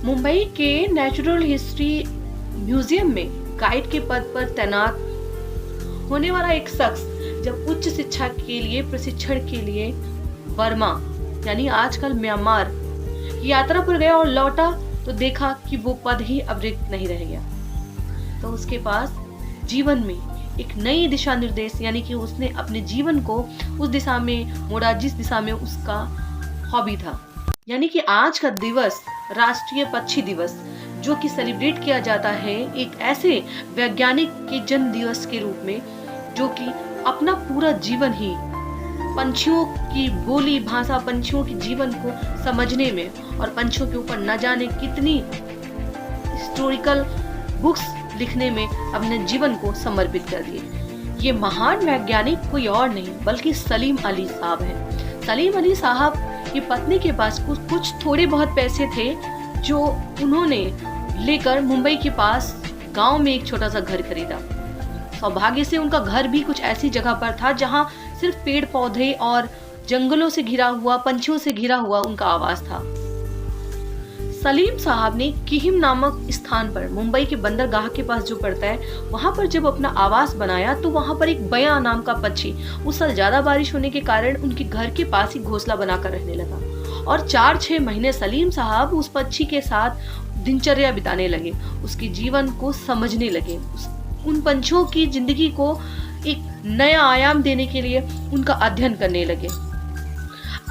मुंबई के natural history museum में guide के पद पर तैनात होने वाला एक शख्स जब उच्च शिक्षा के लिए प्रशिक्षण के लिए बर्मा यानी आजकल म्यांमार की यात्रा पर गया और लौटा तो देखा कि वो पद ही अब रिक्त नहीं रह गया। तो उसके पास जीवन में एक नई दिशा निर्देश यानी कि उसने अपने जीवन को उस दिशा में मोड़ा जिस दिशा में उसका हॉबी था। यानी कि आज का दिवस राष्ट्रीय पक्षी दिवस जो कि सेलिब्रेट किया जाता है एक ऐसे वैज्ञानिक के जन्म दिवस के रूप में जो कि अपना पूरा जीवन ही पंछियों की बोली भाषा, पंछियों के जीवन को समझने में और पंछियों के ऊपर न जाने कितनी हिस्टोरिकल बुक्स लिखने में अपने जीवन को समर्पित कर दिए। ये महान वैज्ञानिक कोई और नहीं बल्कि सलीम अली साहब हैं। सलीम अली साहब की पत्नी के पास कुछ थोड़े बहुत पैसे थे जो उन्होंने लेकर मुंबई के पास गांव में एक छोटा सा घर खरीदा। सौभाग्य से उनका घर भी कुछ ऐसी जगह पर था जहां सिर्फ पेड़ पौधे और जंगलों से घिरा हुआ, पंछियों से घिरा हुआ उनका आवास था। सलीम साहब ने किहिम नामक स्थान पर मुंबई के बंदरगाह के पास जो पड़ता है वहां पर जब अपना आवास बनाया तो वहां पर एक बया नाम का पक्षी उस साल ज्यादा बारिश होने के कारण उनके घर के पास ही घोंसला बनाकर रहने लगा और 4-6 महीने सलीम साहब उस पक्षी के साथ दिनचर्या बिताने लगे, उसके जीवन को समझने लगे, उन पंछियों की जिंदगी को एक नया आयाम देने के लिए उनका अध्ययन करने लगे।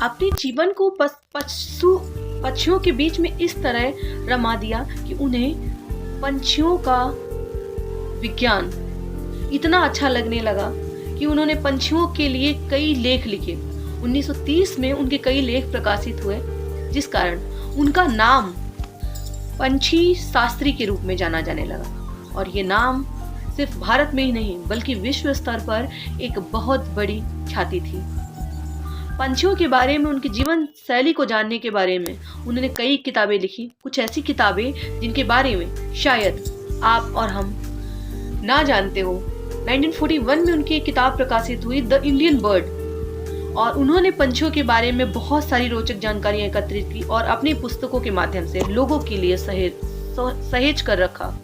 अपने जीवन को पक्षियों के बीच में इस तरह रमा दिया कि उन्हें पंछियों का विज्ञान इतना अच्छा लगने लगा कि उन्होंने पंछियों के लिए कई लेख लिखे। 1930 में उनके कई लेख प्रकाशित हुए जिस कारण उनका नाम पंछी शास्त्री के रूप में जाना जाने लगा और ये नाम सिर्फ भारत में ही नहीं बल्कि विश्व स्तर पर एक बहुत बड़ी ख्याति थी। पंछियों के बारे में, उनकी जीवन शैली को जानने के बारे में उन्होंने कई किताबें लिखी, कुछ ऐसी किताबें जिनके बारे में शायद आप और हम ना जानते हो। 1941 में उनकी एक किताब प्रकाशित हुई द इंडियन बर्ड और उन्होंने पंछियों के बारे में बहुत सारी रोचक जानकारियां एकत्रित की और अपनी पुस्तकों के माध्यम से लोगों के लिए सहेज कर रखा।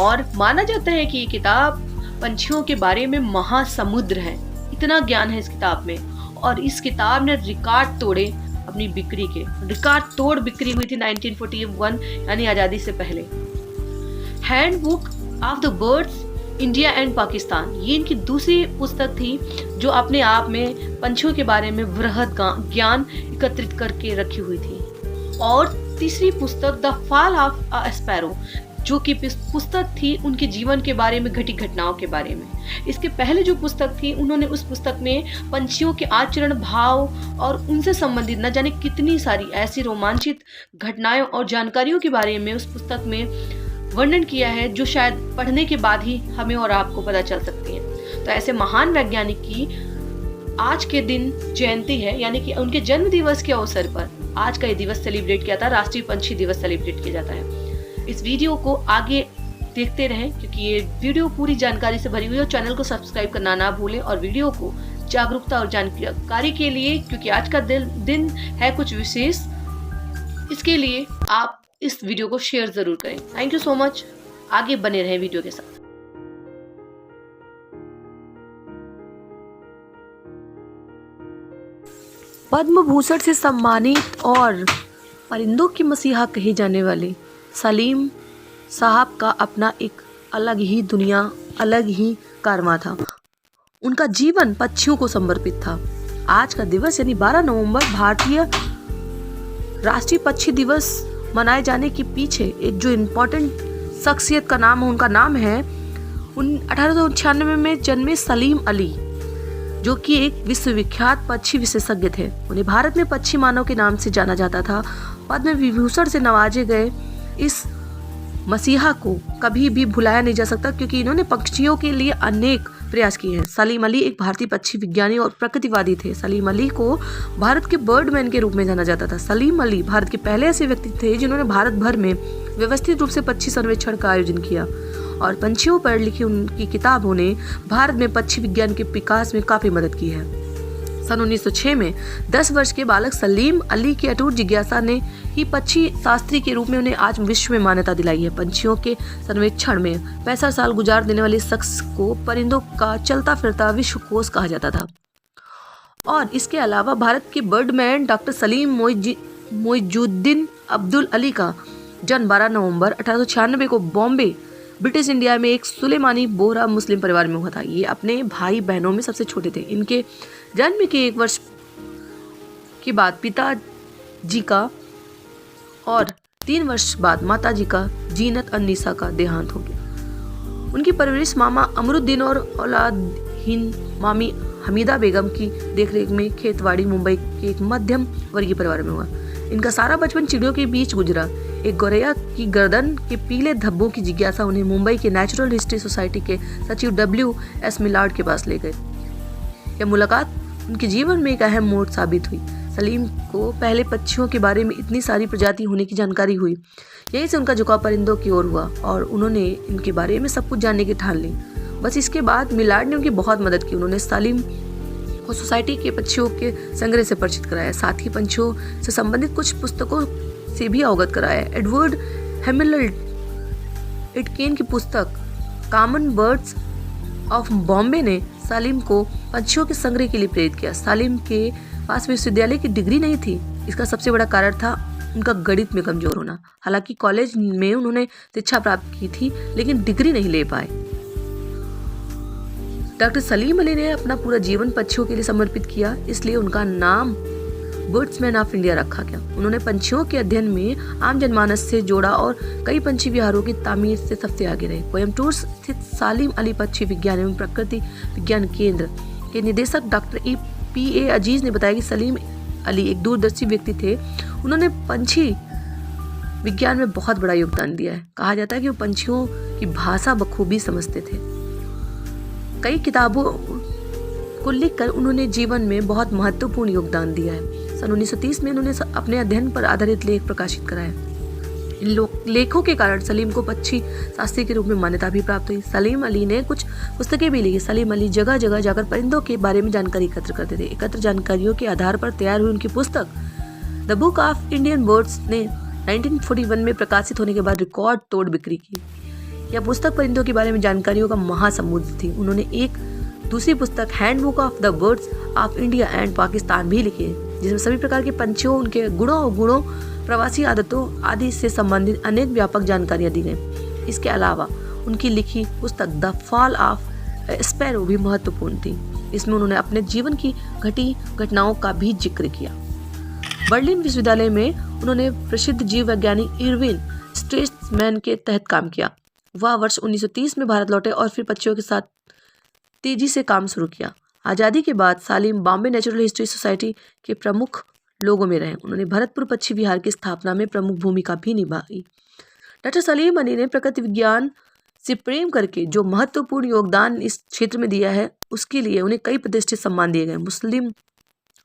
और माना जाता है कि ये किताब पंछियों के बारे में महासमुद्र है, इतना ज्ञान है इस किताब में। और इस किताब ने रिकॉर्ड तोड़े अपनी बिक्री के, रिकॉर्ड तोड़ बिक्री हुई थी 1941 यानी आजादी से पहले। Handbook of the birds India and Pakistan, ये इनकी दूसरी पुस्तक थी जो अपने आप में पंछियों के बारे में वृहद ज्ञान एकत्रित करके रखी हुई थी। और तीसरी पुस्तक the fall of a sparrow जो कि पुस्तक थी उनके जीवन के बारे में, घटी घटनाओं के बारे में। इसके पहले जो पुस्तक थी उन्होंने उस पुस्तक में पंछियों के आचरण, भाव और उनसे संबंधित न जाने कितनी सारी ऐसी रोमांचित घटनाएं और जानकारियों के बारे में उस पुस्तक में वर्णन किया है जो शायद पढ़ने के बाद ही हमें और आपको पता चल सकती है। तो ऐसे महान वैज्ञानिक की आज के दिन जयंती है, यानी कि उनके जन्म दिवस के अवसर पर आज का ये दिवस सेलिब्रेट किया था, राष्ट्रीय पंछी दिवस सेलिब्रेट किया जाता है। इस वीडियो को आगे देखते रहें क्योंकि ये वीडियो पूरी जानकारी से भरी हुई है। चैनल को सब्सक्राइब करना ना भूलें और वीडियो को जागरूकता और जानकारी के लिए, क्योंकि आज का दिन है कुछ विशेष, इसके लिए आप इस वीडियो को शेयर जरूर करें। Thank you so much. आगे बने रहें वीडियो के साथ। पद्म भूषण से सम्मानित और परिंदों की मसीहा कहे जाने वाले सलीम साहब का अपना एक अलग ही दुनिया, अलग ही कारवां था। उनका जीवन पक्षियों को समर्पित था। आज का दिवस यानी 12 नवंबर भारतीय राष्ट्रीय पक्षी दिवस मनाए जाने के पीछे एक जो इम्पोर्टेंट शख्सियत का नाम है, उनका नाम है 1896 में जन्मे सलीम अली जो कि एक विश्वविख्यात पक्षी विशेषज्ञ थे। उन्हें भारत में पक्षी मानव के नाम से जाना जाता था। पद्म विभूषण से नवाजे गए इस मसीहा को कभी भी भुलाया नहीं जा सकता क्योंकि इन्होंने पक्षियों के लिए अनेक प्रयास किए हैं। सलीम अली एक भारतीय पक्षी विज्ञानी और प्रकृतिवादी थे। सलीम अली को भारत के बर्डमैन के रूप में जाना जाता था। सलीम अली भारत के पहले ऐसे व्यक्ति थे जिन्होंने भारत भर में व्यवस्थित रूप से पक्षी सर्वेक्षण का आयोजन किया और पंछियों पर लिखी उनकी किताबों ने भारत में पक्षी विज्ञान के विकास में काफी मदद की है। सन 1906 में 10 वर्ष के बालक सलीम अली की अटूट जिज्ञासा ने ही पक्षी शास्त्री के रूप में उन्हें आज विश्व में मान्यता दिलाई है। पंछियों के सर्वेक्षण में 65 साल गुजार देने वाले शख्स को परिंदों का चलता फिरता विश्वकोश कहा जाता था। और इसके अलावा भारत के बर्डमैन डॉक्टर सलीम मोइजुद्दीन अब्दुल अली का जन्म 12 नवंबर 1896 को बॉम्बे ब्रिटिश इंडिया में एक सुलेमानी बोहरा मुस्लिम परिवार में हुआ था। ये अपने भाई बहनों में सबसे छोटे थे। इनके जन्म के 1 वर्ष के बाद पिताजी का और 3 वर्ष बाद माताजी का जीनत अन्निसा का देहांत हो गया। उनकी परवरिश मामा अमरुद्दीन और औलादहीन मामी हमीदा बेगम की देखरेख में खेतवाड़ी मुंबई के एक मध्यम वर्गीय परिवार में हुआ। इनका सारा बचपन चिड़ियों के बीच गुजरा। एक गौरैया की गर्दन के पीले धब्बों की जिज्ञासा उन्हें मुंबई के नेचुरल हिस्ट्री सोसाइटी के सचिव W.S. मिलार्ड के पास ले गए। यह मुलाकात उनके जीवन में एक अहम मोड़ साबित हुई। सलीम को पहले पक्षियों के बारे में इतनी सारी प्रजाति होने की जानकारी हुई। यहीं से उनका झुकाव परिंदों की ओर हुआ और उन्होंने इनके बारे में सब कुछ जानने की ठान ली। बस इसके बाद मिलार्ड ने उनकी बहुत मदद की। उन्होंने सलीम को सोसाइटी के पक्षियों के संग्रह से परिचित कराया, साथ ही पंछियों से संबंधित कुछ पुस्तकों से भी अवगत कराया। एडवर्ड हैमिल्टन इटकेन की पुस्तक कॉमन बर्ड्स ऑफ बॉम्बे ने सलीम को पंछियों के संग्रह के लिए प्रेरित किया। सलीम के पास विश्वविद्यालय की डिग्री नहीं थी। इसका सबसे बड़ा कारण था उनका गणित में कमजोर होना। हालांकि कॉलेज में उन्होंने शिक्षा प्राप्त की थी, लेकिन डिग्री नहीं ले पाए। डॉक्टर सलीम अली ने अपना पूरा जीवन पक्षियों के लिए समर्पित किया, इसलिए उनका नाम बर्ड्समैन ऑफ इंडिया रखा गया। उन्होंने पंछियों के अध्ययन में आम जनमानस से जोड़ा और कई पंछी विहारों की तामीर से सबसे आगे रहे। कोयम्बटूर स्थित सलीम अली पक्षी विज्ञान एवं प्रकृति विज्ञान केंद्र के निदेशक डॉक्टर P.A. अजीज ने बताया कि सलीम अली एक दूरदर्शी व्यक्ति थे। उन्होंने पंछी विज्ञान में बहुत बड़ा योगदान दिया है। कहा जाता है कि वो पंछियों की भाषा बखूबी समझते थे। कई किताबों को लिखकर उन्होंने जीवन में बहुत महत्वपूर्ण योगदान दिया है। सन 1930 में उन्होंने अपने अध्ययन पर आधारित लेख प्रकाशित कराया। इन लेखों के कारण सलीम को पक्षी शास्त्री के रूप में मान्यता भी प्राप्त हुई। सलीम अली ने कुछ पुस्तकें भी लिखी। सलीम अली जगह जगह जाकर परिंदों के बारे में जानकारी एकत्र करते थे। एकत्र जानकारियों के आधार पर तैयार हुई उनकी पुस्तक the book of Indian birds ने 1941 में प्रकाशित होने के बाद रिकॉर्ड तोड़ बिक्री की। यह पुस्तक परिंदों के बारे में जानकारियों का महासमुद्र थी। उन्होंने एक दूसरी पुस्तक handbook of the birds of India and Pakistan भी लिखी है, जिसमें सभी प्रकार के पंछियों, उनके गुणों, प्रवासी आदतों आदि से संबंधित अनेक व्यापक जानकारियां दी गई। इसके अलावा उनकी लिखी पुस्तक द फॉल ऑफ स्पैरो भी महत्वपूर्ण थी। इसमें उन्होंने अपने जीवन की घटी घटनाओं का भी जिक्र किया। बर्लिन विश्वविद्यालय में उन्होंने प्रसिद्ध जीव वैज्ञानिक इरविन स्ट्रेसमैन के तहत काम किया। वह वर्ष 1930 में भारत लौटे और फिर पक्षियों के साथ तेजी से काम शुरू किया। आज़ादी के बाद Salim Bombay natural history society के प्रमुख लोगों में रहे। उन्होंने भरतपुर पक्षी विहार की स्थापना में प्रमुख भूमिका भी निभाई। डॉक्टर सलीम अली ने प्रकृति विज्ञान से प्रेम करके जो महत्वपूर्ण योगदान इस क्षेत्र में दिया है, उसके लिए उन्हें कई प्रतिष्ठित सम्मान दिए गए। मुस्लिम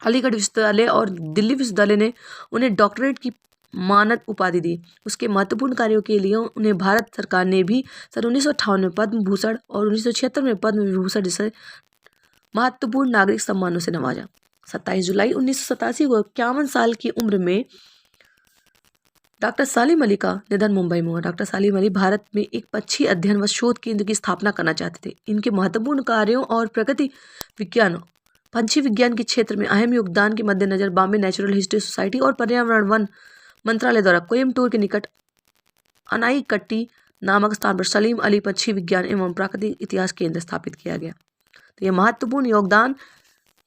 अलीगढ़ विश्वविद्यालय और दिल्ली विश्वविद्यालय ने उन्हें डॉक्टरेट की मानद उपाधि दी। उसके महत्वपूर्ण कार्यों के लिए उन्हें भारत सरकार ने भी सन 1958 में पद्म भूषण और 1976 में पद्म विभूषण जैसे महत्वपूर्ण नागरिक सम्मानों से नवाजा। 27 जुलाई 1987 को 51 साल की उम्र में डॉक्टर सलीम अली का निधन मुंबई में हुआ। डॉक्टर सलीम अली भारत में एक पक्षी अध्ययन व शोध केंद्र की स्थापना करना चाहते थे। इनके महत्वपूर्ण कार्यों और प्रकृति विज्ञान, पंछी विज्ञान के क्षेत्र में अहम योगदान के मद्देनजर बॉम्बे नेचुरल हिस्ट्री सोसाइटी और पर्यावरण वन मंत्रालय द्वारा कोयम्बटूर के निकट अनाईकट्टी नामक स्थान पर सलीम अली पक्षी विज्ञान एवं प्राकृतिक इतिहास केंद्र स्थापित किया गया। तो यह महत्वपूर्ण योगदान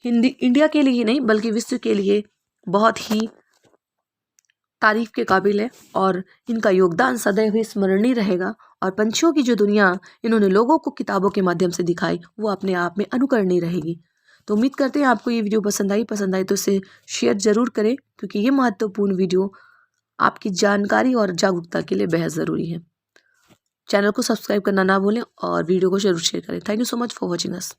इंडिया के लिए ही नहीं बल्कि विश्व के लिए बहुत ही तारीफ के काबिल है और इनका योगदान सदैव ही स्मरणीय रहेगा। और पंछियों की जो दुनिया इन्होंने लोगों को किताबों के माध्यम से दिखाई, वो अपने आप में अनुकरणीय रहेगी। तो उम्मीद करते हैं आपको ये वीडियो पसंद आई तो इसे शेयर जरूर करें, क्योंकि ये महत्वपूर्ण वीडियो आपकी जानकारी और जागरूकता के लिए बेहद ज़रूरी है। चैनल को सब्सक्राइब करना ना भूलें और वीडियो को जरूर शेयर करें। Thank you so much for watching us.